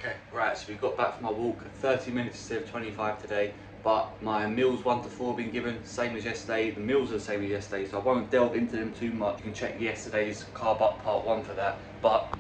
Okay, right, so we got back from our walk, 30 minutes instead of 25 today, but my meals 1 to 4 have been given, same as yesterday. The meals are the same as yesterday, so I won't delve into them too much. You can check yesterday's Carb Up Part 1 for that, but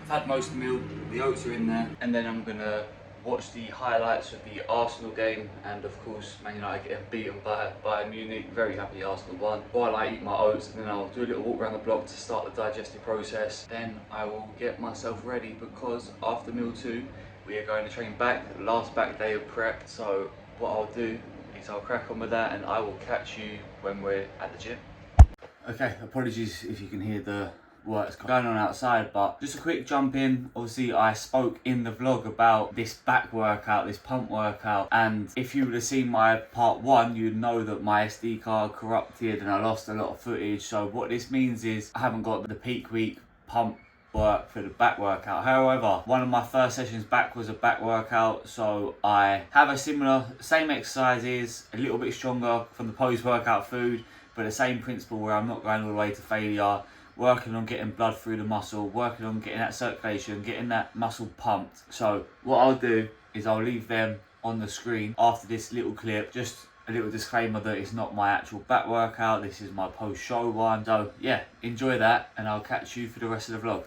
I've had most of the meal, the oats are in there, and then I'm gonna watch the highlights of the Arsenal game, and of course Man United getting beaten by Bayern Munich. Very happy Arsenal won. While I eat my oats, and then I'll do a little walk around the block to start the digestive process. Then I will get myself ready, because after meal 2 we are going to train back, last back day of prep. So what I'll do is I'll crack on with that, and I will catch you when we're at the gym. Okay, apologies if you can hear the work's going on outside, but just a quick jump in. Obviously I spoke in the vlog about this back workout, this pump workout, and if you would have seen my part 1, you'd know that my SD card corrupted and I lost a lot of footage. So what this means is I haven't got the peak week pump work for the back workout. However, one of my first sessions back was a back workout, so I have a same exercises, a little bit stronger from the post-workout food, but the same principle where I'm not going all the way to failure, working on getting blood through the muscle, working on getting that circulation, getting that muscle pumped. So what I'll do is I'll leave them on the screen after this little clip. Just a little disclaimer that it's not my actual back workout, this is my post-show one. So yeah, enjoy that, and I'll catch you for the rest of the vlog.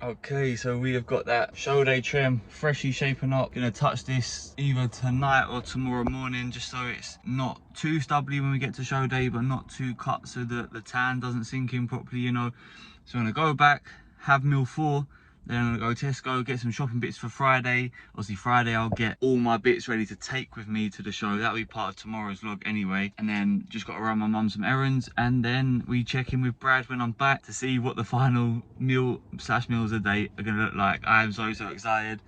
Okay, so we have got that show day trim freshly shaping up. Gonna touch this either tonight or tomorrow morning, just so it's not too stubbly when we get to show day, but not too cut so that the tan doesn't sink in properly, you know. So I'm gonna go back, have meal 4, then I'm gonna go Tesco, get some shopping bits for Friday. Obviously Friday I'll get all my bits ready to take with me to the show. That'll be part of tomorrow's vlog anyway. And then just gotta run my mum some errands, and then we check in with Brad when I'm back to see what the final meal / meals of the day are gonna look like. I am so excited.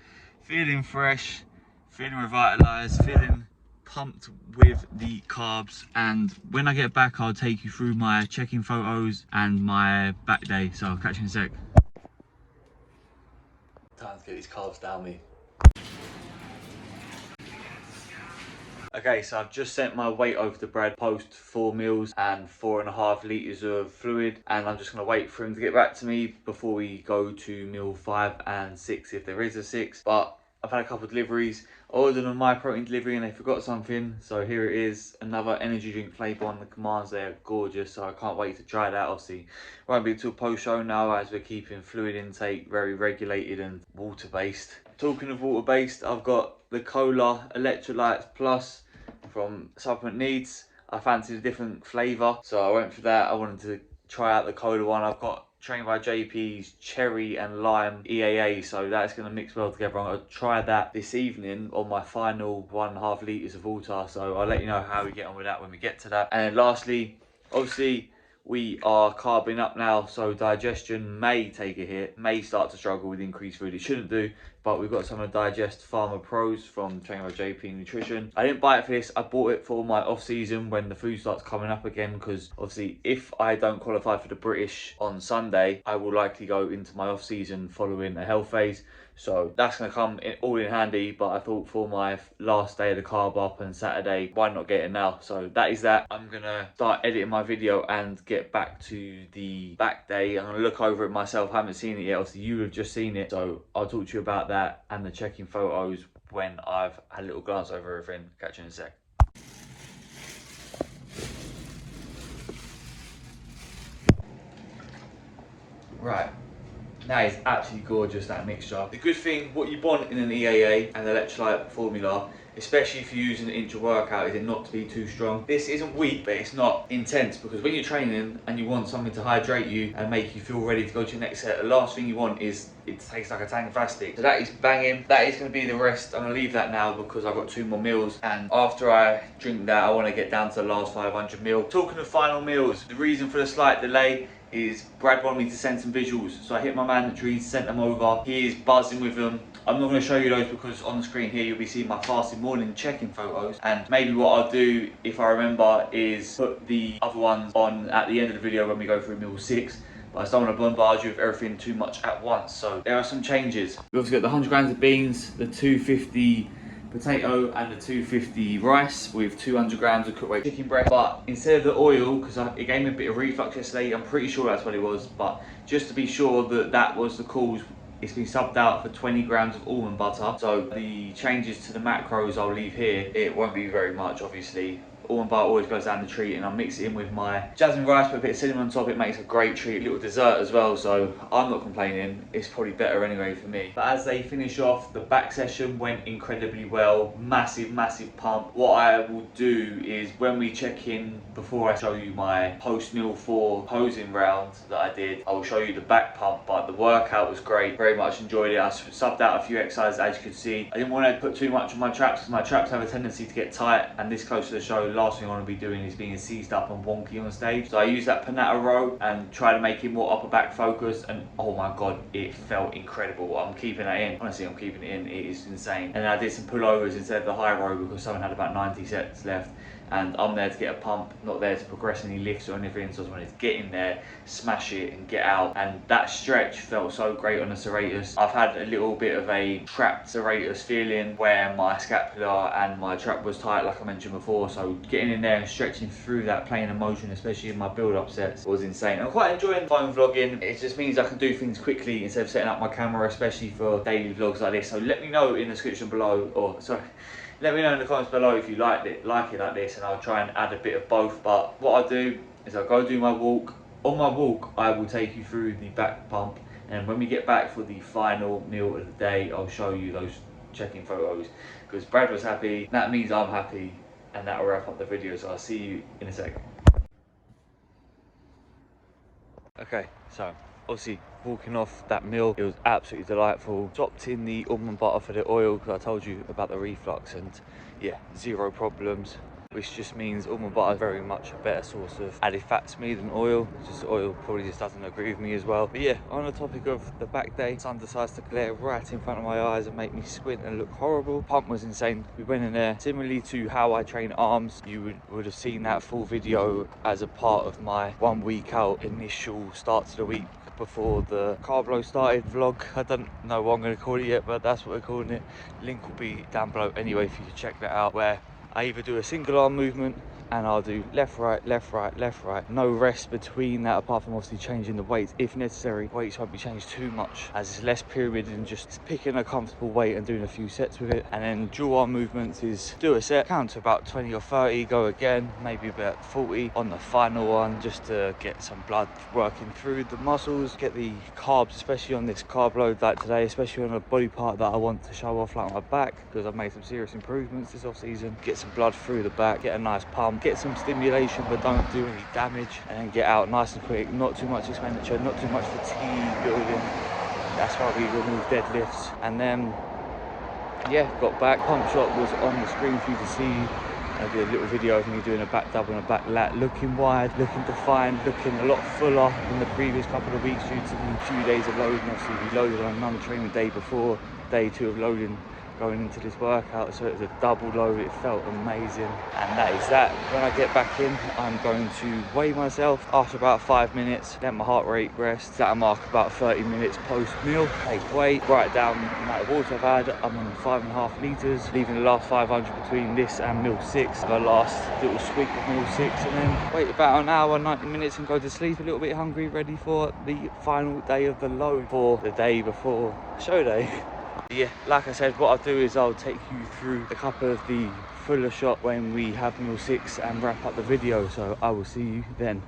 Feeling fresh, feeling revitalized, feeling pumped with the carbs. And when I get back I'll take you through my check-in photos and my back day. So I'll catch you in a sec. Time to get these carbs down me. Okay, so I've just sent my weight over to Brad, post 4 meals and 4.5 litres of fluid, and I'm just going to wait for him to get back to me before we go to meal 5 and 6 if there is a 6. But I've had a couple of deliveries. I ordered a My Protein delivery and they forgot something, so here it is, another energy drink flavour on the commands. They're gorgeous, so I can't wait to try that. Obviously won't be until post show now, as we're keeping fluid intake very regulated and water based. Talking of water based, I've got the Cola Electrolytes Plus from Supplement Needs. I fancied a different flavour, so I went for that. I wanted to try out the Cola one. I've got Trained by JP's cherry and lime EAA, so that's going to mix well together. I'm going to try that this evening on my final 1.5 litres of water, so I'll let you know how we get on with that when we get to that. And then lastly, obviously we are carbing up now, so digestion may take a hit, may start to struggle with increased food. It shouldn't do, but we've got some of the Digest Pharma Pros from Trained by JP Nutrition. I didn't buy it for this, I bought it for my off season when the food starts coming up again, because obviously if I don't qualify for the British on Sunday, I will likely go into my off season following a health phase. So that's going to come all in handy, but I thought for my last day of the carb up and Saturday, why not get it now? So that is that. I'm going to start editing my video and get back to the back day. I'm going to look over it myself. I haven't seen it yet. Obviously you have just seen it, so I'll talk to you about that and the check-in photos when I've had a little glance over everything. Catch you in a sec. Right. That is absolutely gorgeous, that mixture. The good thing, what you want in an EAA and electrolyte formula, especially if you're using an intra-workout, is it not to be too strong. This isn't weak, but it's not intense, because when you're training and you want something to hydrate you and make you feel ready to go to your next set, the last thing you want is it to taste like a tank plastic. So that is banging. That is going to be the rest. I'm going to leave that now because I've got 2 more meals, and after I drink that, I want to get down to the last 500 mil. Talking of final meals, the reason for the slight delay is Brad wanted me to send some visuals, so I hit my mandatories, sent them over. He is buzzing with them. I'm not going to show you those because on the screen here you'll be seeing my fasting morning check-in photos, and maybe what I'll do, if I remember, is put the other ones on at the end of the video when we go through meal 6. But I just don't want to bombard you with everything too much at once. So there are some changes. We've also got the 100 grams of beans, the 250 potato and the 250 rice with 200 grams of cooked weight chicken breast. But instead of the oil, because it gave me a bit of reflux yesterday, I'm pretty sure that's what it was, but just to be sure that that was the cause, it's been subbed out for 20 grams of almond butter. So the changes to the macros I'll leave here. It won't be very much, obviously. Almond butter always goes down the treat, and I'll mix it in with my jasmine rice, put a bit of cinnamon on top. It makes a great treat, a little dessert as well, so I'm not complaining. It's probably better anyway for me. But as they finish off, the back session went incredibly well. Massive pump. What I will do is when we check in, before I show you my post meal 4 posing round that I did, I will show you the back pump. But the workout was great, very much enjoyed it. I subbed out a few exercises, as you can see. I didn't want to put too much on my traps because my traps have a tendency to get tight, and this close to the show, last thing I want to be doing is being seized up and wonky on stage. So I used that Panata row and try to make it more upper back focused, and oh my god, it felt incredible. I'm keeping that in. Honestly, I'm keeping it in. It is insane. And then I did some pullovers instead of the high row because someone had about 90 sets left, and I'm there to get a pump, not there to progress any lifts or anything. So I just wanted to get in there, smash it and get out. And that stretch felt so great on the serratus. I've had a little bit of a trapped serratus feeling where my scapula and my trap was tight, like I mentioned before. So getting in there and stretching through that plane of motion, especially in my build-up sets, was insane. I'm quite enjoying phone vlogging. It just means I can do things quickly instead of setting up my camera, especially for daily vlogs like this. So let me know in the description below, or sorry, let me know in the comments below if you like it like this, and I'll try and add a bit of both. But what I'll do is I'll go do my walk. On my walk, I will take you through the back pump, And when we get back for the final meal of the day, I'll show you those check-in photos, because Brad was happy, that means I'm happy, and that'll wrap up the video. So I'll see you in a sec. Okay, so obviously walking off that meal, it was absolutely delightful. Dropped in the almond butter for the oil, because I told you about the reflux, and yeah, 0 problems, which just means almond butter is very much a better source of added fat to me than oil. Just oil probably just doesn't agree with me as well. But yeah, on the topic of the back day, sun decides to glare right in front of my eyes and make me squint and look horrible. Pump was insane. We went in there, similarly to how I train arms. You would have seen that full video as a part of my 1 week out initial start to the week before the carb load started vlog. I don't know what I'm going to call it yet, but that's what we're calling it. Link will be down below anyway for you to check that out, where I either do a single arm movement and I'll do left, right, left, right, left, right. No rest between that, apart from obviously changing the weights if necessary. Weights won't be changed too much, as it's less pyramid and just picking a comfortable weight and doing a few sets with it. And then dual arm movements is do a set, count to about 20 or 30, go again, maybe about 40 on the final one, just to get some blood working through the muscles, get the carbs, especially on this carb load like today, especially on a body part that I want to show off, like my back, because I've made some serious improvements this off season. Get some blood through the back, get a nice pump, get some stimulation but don't do any damage, and then get out nice and quick. Not too much expenditure, not too much fatigue building. That's why we remove deadlifts. And then yeah, got back. Pump shot was on the screen for you to see. I did a little video of me doing a back double and a back lat, looking wide, looking defined, looking a lot fuller than the previous couple of weeks due to the few days of loading. Obviously we loaded on another training day before, day 2 of loading going into this workout, so it was a double load. It felt amazing, and that is that. When I get back in, I'm going to weigh myself after about 5 minutes, let my heart rate rest. That'll mark about 30 minutes post meal. Take weight, write down the amount of water I've had. I'm on 5.5 litres, leaving the last 500 between this and meal 6, the last little sweep of meal 6, and then wait about an hour, 90 minutes and go to sleep a little bit hungry, ready for the final day of the load for the day before show day. Yeah, like I said, what I'll do is I'll take you through a couple of the fuller shot when we have meal 6 and wrap up the video, so I will see you then.